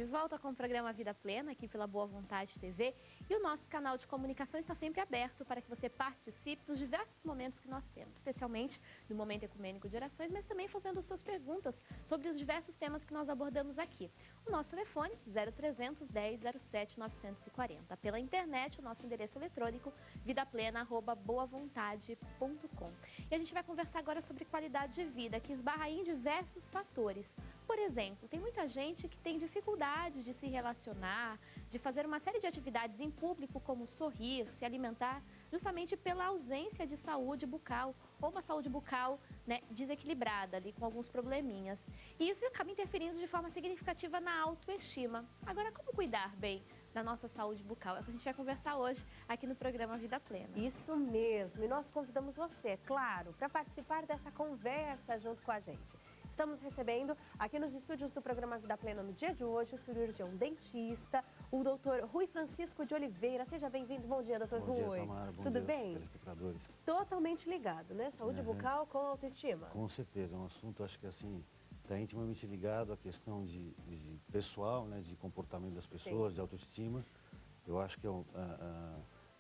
volta com o programa Vida Plena, aqui pela Boa Vontade TV. E o nosso canal de comunicação está sempre aberto para que você participe dos diversos momentos que nós temos, especialmente no Momento Ecumênico de Orações, mas também fazendo suas perguntas sobre os diversos temas que nós abordamos aqui. O nosso telefone, 0300 10 07 940. Pela internet, o nosso endereço eletrônico, vidaplena@boavontade.com. E a gente vai conversar agora sobre qualidade de vida, que esbarra em diversos fatores. Por exemplo, tem muita gente que tem dificuldade de se relacionar, de fazer uma série de atividades em público, como sorrir, se alimentar, justamente pela ausência de saúde bucal, ou uma saúde bucal, né, desequilibrada, ali, com alguns probleminhas. E isso acaba interferindo de forma significativa na autoestima. Agora, como cuidar bem da nossa saúde bucal? É o que a gente vai conversar hoje aqui no programa Vida Plena. Isso mesmo, e nós convidamos você, claro, para participar dessa conversa junto com a gente. Estamos recebendo aqui nos estúdios do programa Vida Plena no dia de hoje o cirurgião dentista, o doutor Rui Francisco de Oliveira. Seja bem-vindo. Bom dia, doutor Rui. Bom dia, Tamara. Bom Tudo dia, bem? Telespectadores. Totalmente ligado, né? Saúde bucal com autoestima. Com certeza, é um assunto, acho que assim, está intimamente ligado à questão de pessoal, né, de comportamento das pessoas, de autoestima. Eu acho que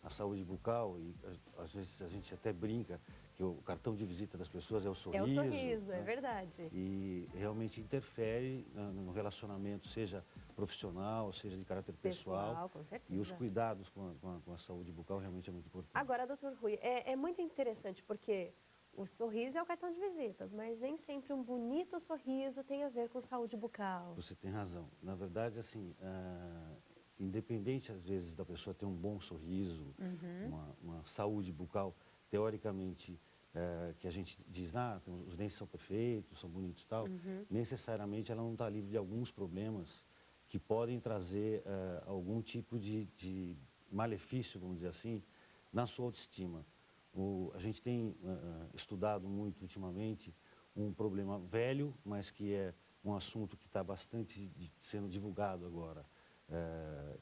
a saúde bucal, e às vezes a gente até brinca que o cartão de visita das pessoas é o sorriso. É o sorriso, né? É verdade. E realmente interfere no relacionamento, seja profissional, seja de caráter pessoal. Com certeza. E os cuidados com a saúde bucal realmente é muito importante. Agora, doutor Rui, é muito interessante porque o sorriso é o cartão de visitas, mas nem sempre um bonito sorriso tem a ver com saúde bucal. Você tem razão. Na verdade, assim, independente às vezes da pessoa ter um bom sorriso, uma saúde bucal, teoricamente, que a gente diz, os dentes são perfeitos, são bonitos e tal, necessariamente ela não está livre de alguns problemas que podem trazer algum tipo de malefício, vamos dizer assim, na sua autoestima. A gente tem estudado muito ultimamente um problema velho, mas que é um assunto que está bastante sendo divulgado agora,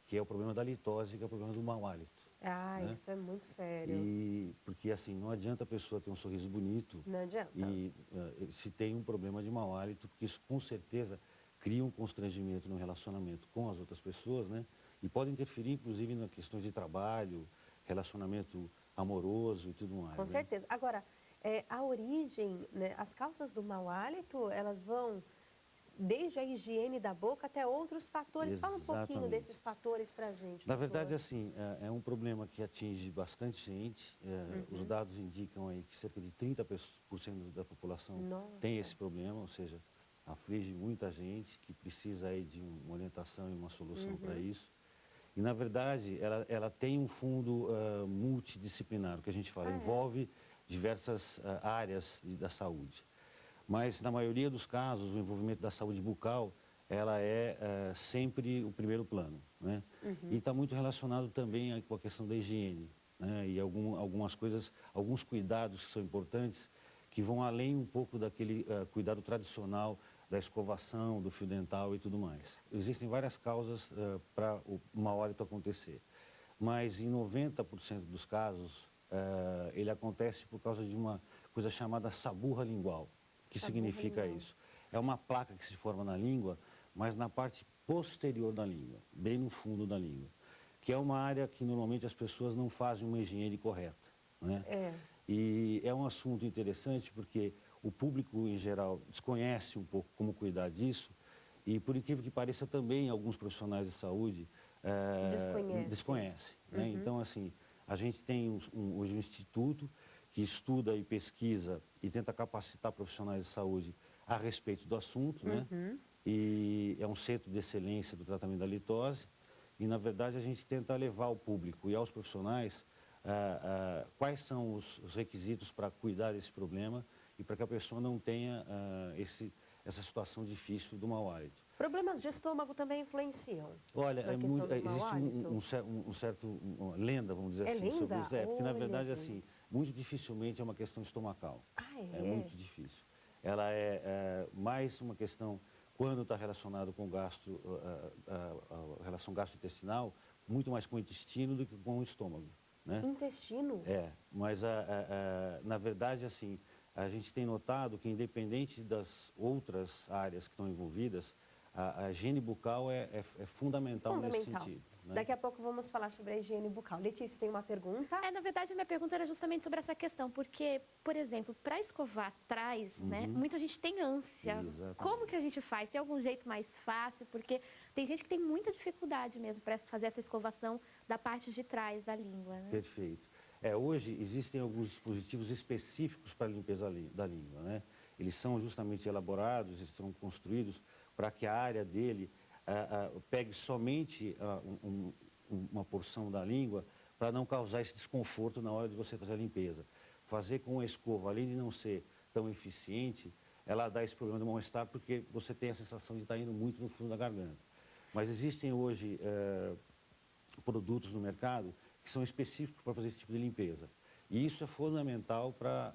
que é o problema da litose, que é o problema do mau hálito. Né? Isso é muito sério. Porque assim, não adianta a pessoa ter um sorriso bonito. Não adianta. E se tem um problema de mau hálito, porque isso com certeza cria um constrangimento no relacionamento com as outras pessoas, né? E pode interferir, inclusive, nas questões de trabalho, relacionamento amoroso e tudo mais. Com certeza. Agora, a origem, né, as causas do mau hálito, elas vão desde a higiene da boca até outros fatores. Exatamente. Fala um pouquinho desses fatores para a gente. Na verdade, assim, é um problema que atinge bastante gente. Os dados indicam aí que cerca de 30% da população tem esse problema, ou seja, aflige muita gente que precisa aí de uma orientação e uma solução para isso. E, na verdade, ela tem um fundo multidisciplinar, o que a gente fala, envolve diversas áreas da saúde. Mas, na maioria dos casos, o envolvimento da saúde bucal, ela é sempre o primeiro plano, né? E está muito relacionado também com a questão da higiene, né? E algumas coisas, alguns cuidados que são importantes, que vão além um pouco daquele cuidado tradicional da escovação, do fio dental e tudo mais. Existem várias causas para o mau hálito acontecer, mas em 90% dos casos, ele acontece por causa de uma coisa chamada saburra lingual. O que significa isso? É uma placa que se forma na língua, mas na parte posterior da língua, bem no fundo da língua, que é uma área que normalmente as pessoas não fazem uma higiene correta, né? E é um assunto interessante porque o público em geral desconhece um pouco como cuidar disso e, por incrível que pareça, também alguns profissionais de saúde desconhecem, né? Então, assim, a gente tem hoje um instituto que estuda e pesquisa e tenta capacitar profissionais de saúde a respeito do assunto, né? E é um centro de excelência do tratamento da litose e, na verdade, a gente tenta levar ao público e aos profissionais quais são os requisitos para cuidar desse problema e para que a pessoa não tenha essa situação difícil do mau hálito. Problemas de estômago também influenciam? Olha, existe uma lenda, vamos dizer assim, sobre isso. Porque, na verdade, assim, muito dificilmente é uma questão estomacal. É muito difícil. Ela é mais uma questão, quando está relacionado com a relação gastrointestinal, muito mais com o intestino do que com o estômago, né? Intestino? Mas, na verdade, assim, a gente tem notado que, independente das outras áreas que estão envolvidas, a higiene bucal é fundamental nesse sentido. Né? Daqui a pouco vamos falar sobre a higiene bucal. Letícia, tem uma pergunta? Na verdade, a minha pergunta era justamente sobre essa questão, porque, por exemplo, para escovar atrás, né, muita gente tem ânsia. Exatamente. Como que a gente faz? Tem algum jeito mais fácil? Porque tem gente que tem muita dificuldade mesmo para fazer essa escovação da parte de trás da língua. Né? Perfeito. Hoje existem alguns dispositivos específicos para a limpeza da língua, né? Eles são justamente elaborados, eles são construídos para que a área dele pegue somente uma porção da língua para não causar esse desconforto na hora de você fazer a limpeza. Fazer com a escova, além de não ser tão eficiente, ela dá esse problema de mal-estar porque você tem a sensação de estar indo muito no fundo da garganta. Mas existem hoje produtos no mercado que são específicos para fazer esse tipo de limpeza. E isso é fundamental para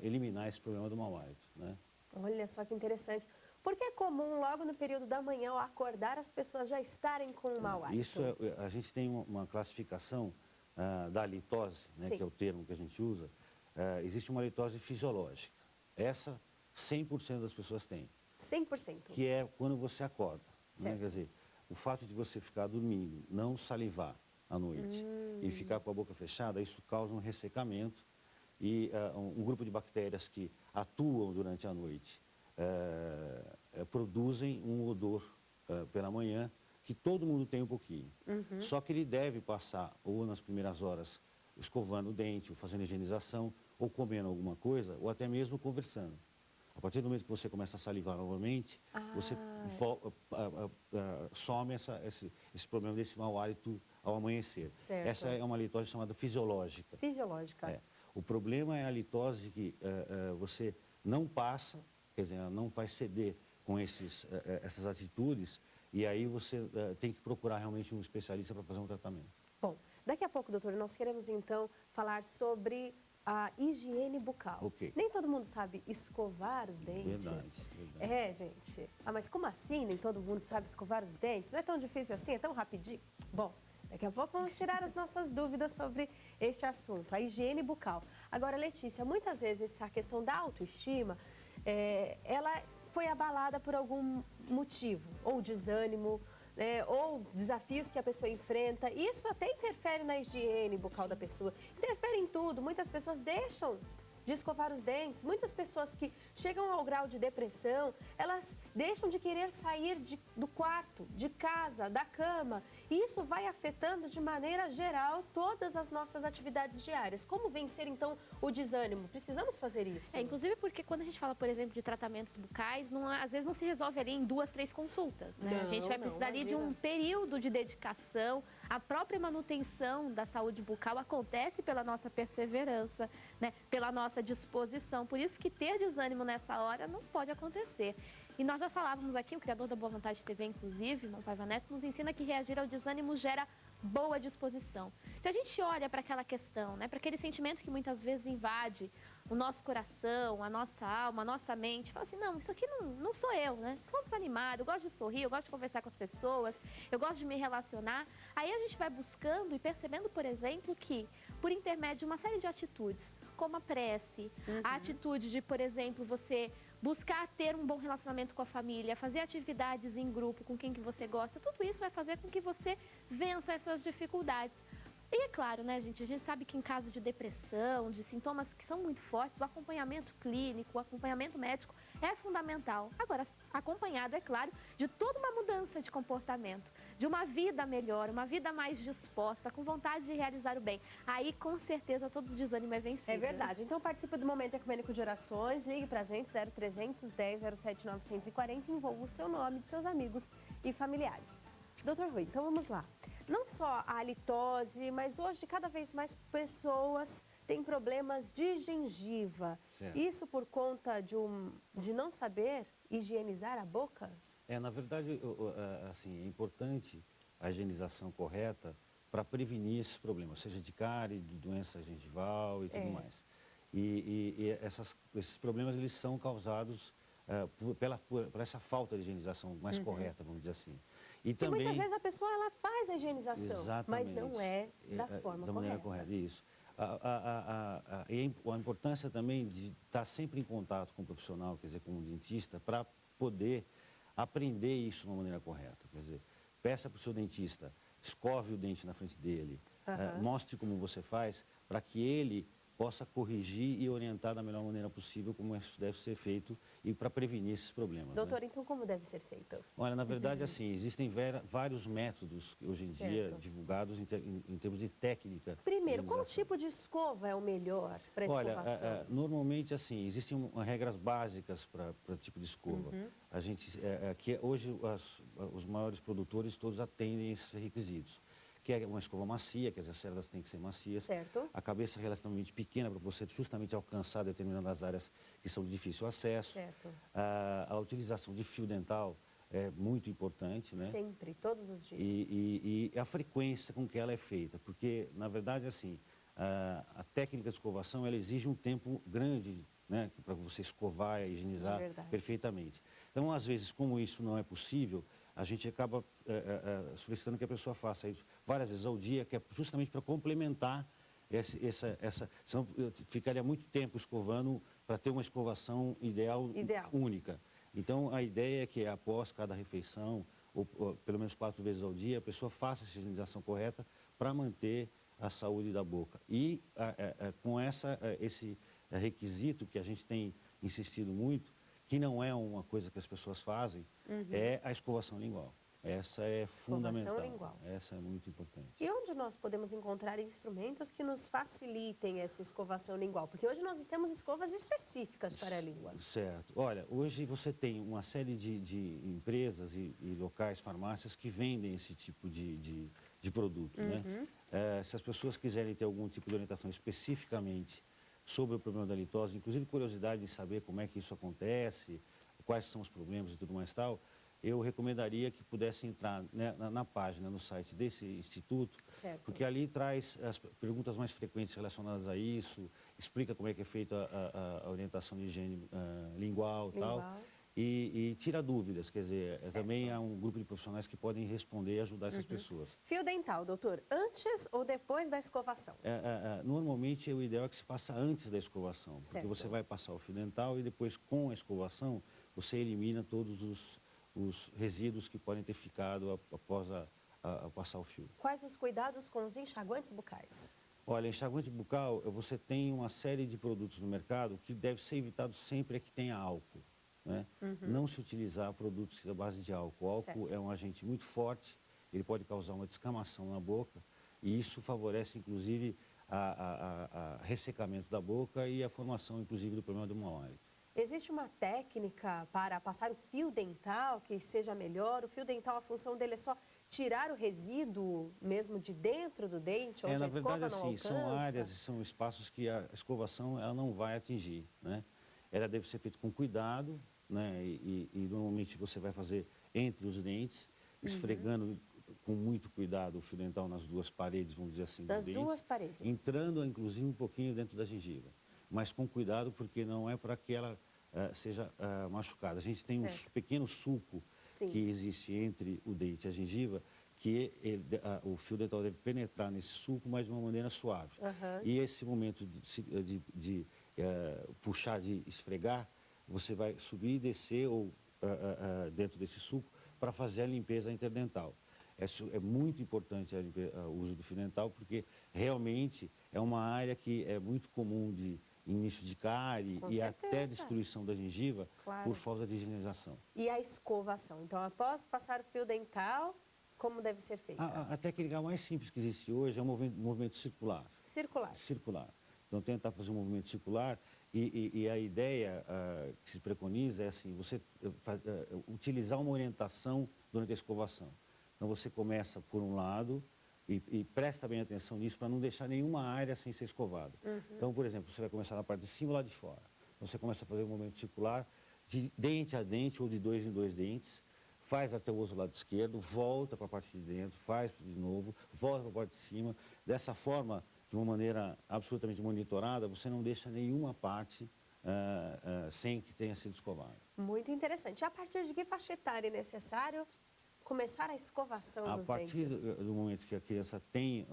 eliminar esse problema do mau hálito, né? Olha só que interessante. Porque é comum, logo no período da manhã, ao acordar, as pessoas já estarem com o mau hálito. Isso, a gente tem uma classificação da halitose, né, que é o termo que a gente usa. Existe uma halitose fisiológica. Essa, 100% das pessoas têm. 100%? Que é quando você acorda. Né? Quer dizer, o fato de você ficar dormindo, não salivar à noite e ficar com a boca fechada, isso causa um ressecamento e um grupo de bactérias que atuam durante a noite produzem um odor pela manhã que todo mundo tem um pouquinho. Só que ele deve passar ou nas primeiras horas escovando o dente, ou fazendo higienização, ou comendo alguma coisa, ou até mesmo conversando. A partir do momento que você começa a salivar novamente, você some esse problema desse mau hálito ao amanhecer. Certo. Essa é uma halitose chamada fisiológica. Fisiológica. O problema é a halitose que você não passa, quer dizer, ela não vai ceder com essas atitudes, e aí você tem que procurar realmente um especialista para fazer um tratamento. Bom, daqui a pouco, doutor, nós queremos então falar sobre a higiene bucal. Okay. Nem todo mundo sabe escovar os dentes. Verdade. Gente. Mas como assim nem todo mundo sabe escovar os dentes? Não é tão difícil assim? É tão rapidinho? Bom, daqui a pouco vamos tirar as nossas dúvidas sobre este assunto, a higiene bucal. Agora, Letícia, muitas vezes essa questão da autoestima, ela foi abalada por algum motivo, ou desânimo, ou desafios que a pessoa enfrenta. Isso até interfere na higiene bucal da pessoa, interfere em tudo. Muitas pessoas deixam de escovar os dentes, muitas pessoas que chegam ao grau de depressão, elas deixam de querer sair do quarto, de casa, da cama. E isso vai afetando de maneira geral todas as nossas atividades diárias. Como vencer então o desânimo? Precisamos fazer isso. Inclusive porque quando a gente fala, por exemplo, de tratamentos bucais, às vezes não se resolve ali em 2, 3 consultas. Né? A gente vai precisar ali de um período de dedicação. A própria manutenção da saúde bucal acontece pela nossa perseverança, né? Pela nossa disposição. Por isso que ter desânimo nessa hora não pode acontecer. E nós já falávamos aqui, o criador da Boa Vontade TV, inclusive, Irmão Paiva Neto, nos ensina que reagir ao desânimo gera boa disposição. Se a gente olha para aquela questão, né, para aquele sentimento que muitas vezes invade o nosso coração, a nossa alma, a nossa mente, fala assim, não, isso aqui não sou eu, né? Sou uma pessoa animada, eu gosto de sorrir, eu gosto de conversar com as pessoas, eu gosto de me relacionar. Aí a gente vai buscando e percebendo, por exemplo, que por intermédio de uma série de atitudes, como a prece, a atitude de, por exemplo, você buscar ter um bom relacionamento com a família, fazer atividades em grupo com quem que você gosta, tudo isso vai fazer com que você vença essas dificuldades. E é claro, né, gente, a gente sabe que em caso de depressão, de sintomas que são muito fortes, o acompanhamento clínico, o acompanhamento médico é fundamental. Agora, acompanhado, é claro, de toda uma mudança de comportamento, de uma vida melhor, uma vida mais disposta, com vontade de realizar o bem. Aí, com certeza, todo o desânimo é vencido. É verdade. Então, participe do Momento Ecumênico de Orações, ligue pra gente, 0310 07940, envolva o seu nome, de seus amigos e familiares. Doutor Rui, então vamos lá. Não só a halitose, mas hoje cada vez mais pessoas têm problemas de gengiva. Certo. Isso por conta de não saber higienizar a boca? Na verdade, assim, é importante a higienização correta para prevenir esses problemas, seja de cárie, de doença gengival e tudo mais. E esses problemas, eles são causados por essa falta de higienização mais correta, vamos dizer assim. E também, muitas vezes a pessoa ela faz a higienização, exatamente, mas não é da forma da maneira correta. Isso. E a importância também de estar sempre em contato com o profissional, quer dizer, com o dentista, para poder aprender isso de uma maneira correta. Quer dizer, peça para o seu dentista, escove o dente na frente dele, mostre como você faz, para que ele possa corrigir e orientar da melhor maneira possível como isso deve ser feito e para prevenir esses problemas. Doutor, né? então como deve ser feito? Olha, na verdade, assim, existem vários métodos hoje em dia divulgados em termos de técnica. Primeiro, qual tipo de escova é o melhor para escovação? Olha, normalmente, assim, existem regras básicas para o tipo de escova. A gente, que hoje os maiores produtores todos atendem esses requisitos. Que é uma escova macia, que as cerdas têm que ser macias. Certo. A cabeça relativamente pequena para você justamente alcançar determinadas áreas que são de difícil acesso. Certo. A utilização de fio dental é muito importante, né? Sempre, todos os dias. E a frequência com que ela é feita, porque, na verdade, assim, a técnica de escovação, ela exige um tempo grande, né, para você escovar e higienizar perfeitamente. Então, às vezes, como isso não é possível, a gente acaba solicitando que a pessoa faça isso várias vezes ao dia, que é justamente para complementar senão eu ficaria muito tempo escovando para ter uma escovação ideal única. Então, a ideia é que após cada refeição, ou pelo menos 4 vezes ao dia, a pessoa faça essa higienização correta para manter a saúde da boca. E com esse requisito que a gente tem insistido muito, que não é uma coisa que as pessoas fazem, é a escovação lingual. Essa é fundamental. Lingual. Essa é muito importante. E onde nós podemos encontrar instrumentos que nos facilitem essa escovação lingual? Porque hoje nós temos escovas específicas para a língua. Certo. Olha, hoje você tem uma série de empresas e locais, farmácias, que vendem esse tipo de produto, né? Se as pessoas quiserem ter algum tipo de orientação especificamente sobre o problema da litose, inclusive curiosidade em saber como é que isso acontece, quais são os problemas e tudo mais tal, eu recomendaria que pudesse entrar, né, na página, no site desse instituto, porque ali traz as perguntas mais frequentes relacionadas a isso, explica como é que é feita a orientação de higiene lingual e tal, e tira dúvidas, quer dizer, também há um grupo de profissionais que podem responder e ajudar essas pessoas. Fio dental, doutor, antes ou depois da escovação? Normalmente, o ideal é que se faça antes da escovação, porque você vai passar o fio dental e depois, com a escovação, você elimina todos os resíduos que podem ter ficado após passar o fio. Quais os cuidados com os enxaguantes bucais? Olha, enxaguante bucal, você tem uma série de produtos no mercado que deve ser evitado sempre que tenha álcool, né? Não se utilizar produtos à base de álcool. O álcool é um agente muito forte, ele pode causar uma descamação na boca e isso favorece, inclusive, a ressecamento da boca e a formação, inclusive, do problema do mau hálito. Existe uma técnica para passar o fio dental que seja melhor? O fio dental, a função dele é só tirar o resíduo mesmo de dentro do dente, onde a escova não alcança? São áreas, são espaços que a escovação ela não vai atingir, né? Ela deve ser feita com cuidado, né? E normalmente você vai fazer entre os dentes, esfregando com muito cuidado o fio dental nas duas paredes, vamos dizer assim, dos dentes. Das duas paredes. Entrando, inclusive, um pouquinho dentro da gengiva. Mas com cuidado, porque não é para que ela seja machucada. A gente tem um pequeno sulco que existe entre o dente e a gengiva, que o fio dental deve penetrar nesse sulco, mas de uma maneira suave. E esse momento de puxar, de esfregar, você vai subir e descer dentro desse sulco para fazer a limpeza interdental. É muito importante o uso do fio dental, porque realmente é uma área que é muito comum de início de cárie e até destruição da gengiva por falta de higienização. E a escovação? Então, após passar o fio dental, como deve ser feita? A técnica mais simples que existe hoje é o movimento circular. Circular. Então, tentar fazer um movimento circular e a ideia que se preconiza é assim, você utilizar uma orientação durante a escovação. Então, você começa por um lado e presta bem atenção nisso para não deixar nenhuma área sem ser escovada. Então, por exemplo, você vai começar na parte de cima lá de fora. Então, você começa a fazer um movimento circular de dente a dente ou de 2 em 2 dentes, faz até o outro lado esquerdo, volta para a parte de dentro, faz de novo, volta para a parte de cima. Dessa forma, de uma maneira absolutamente monitorada, você não deixa nenhuma parte sem que tenha sido escovada. Muito interessante. A partir de que faixa etária é necessário começar a escovação dos dentes? A partir do momento que a criança tem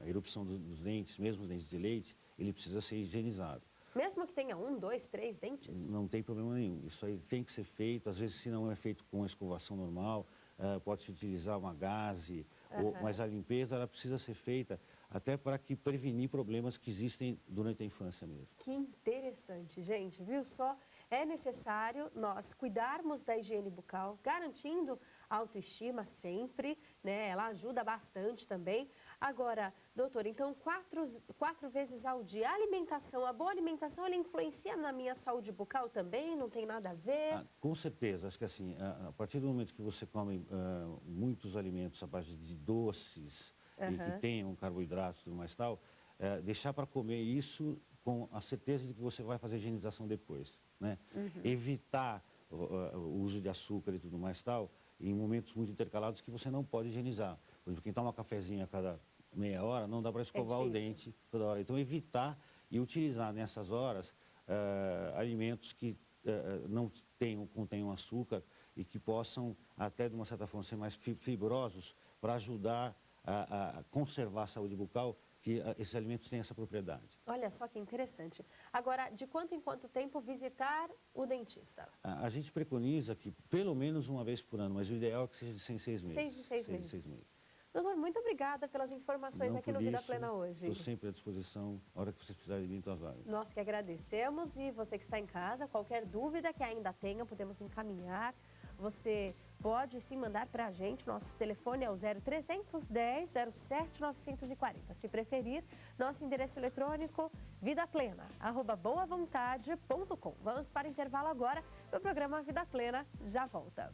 a erupção dos dentes, mesmo os dentes de leite, ele precisa ser higienizado. Mesmo que tenha 1, 2, 3 dentes? Não tem problema nenhum. Isso aí tem que ser feito. Às vezes, se não é feito com escovação normal, pode-se utilizar uma gaze, mas a limpeza ela precisa ser feita até para que prevenir problemas que existem durante a infância mesmo. Que interessante, gente, viu só? É necessário nós cuidarmos da higiene bucal, garantindo a autoestima sempre, né? Ela ajuda bastante também. Agora, doutor, então 4 vezes ao dia, a alimentação, a boa alimentação, ela influencia na minha saúde bucal também? Não tem nada a ver? Com certeza, acho que assim, a partir do momento que você come muitos alimentos à base de doces e que tenham carboidratos e tudo mais tal, deixar para comer isso com a certeza de que você vai fazer higienização depois, né? Evitar o uso de açúcar e tudo mais tal, em momentos muito intercalados que você não pode higienizar. Por exemplo, quem toma um cafezinho a cada meia hora, não dá para escovar o dente toda hora. Então, evitar e utilizar nessas horas alimentos que não contenham açúcar e que possam, até de uma certa forma, ser mais fibrosos para ajudar a conservar a saúde bucal, que esses alimentos têm essa propriedade. Olha só que interessante. Agora, de quanto em quanto tempo visitar o dentista? A gente preconiza que pelo menos uma vez por ano, mas o ideal é que seja de 6 meses. 6 em 6 meses. Doutor, muito obrigada pelas informações aqui no Vida Plena hoje. Estou sempre à disposição, a hora que vocês precisarem de mim, estou às vagas. Nós que agradecemos e você que está em casa, qualquer dúvida que ainda tenha, podemos encaminhar. Você pode sim mandar para a gente, nosso telefone é o 0310 07 940. Se preferir, nosso endereço eletrônico vidaplena@boavontade.com. Vamos para o intervalo agora, o programa Vida Plena já volta.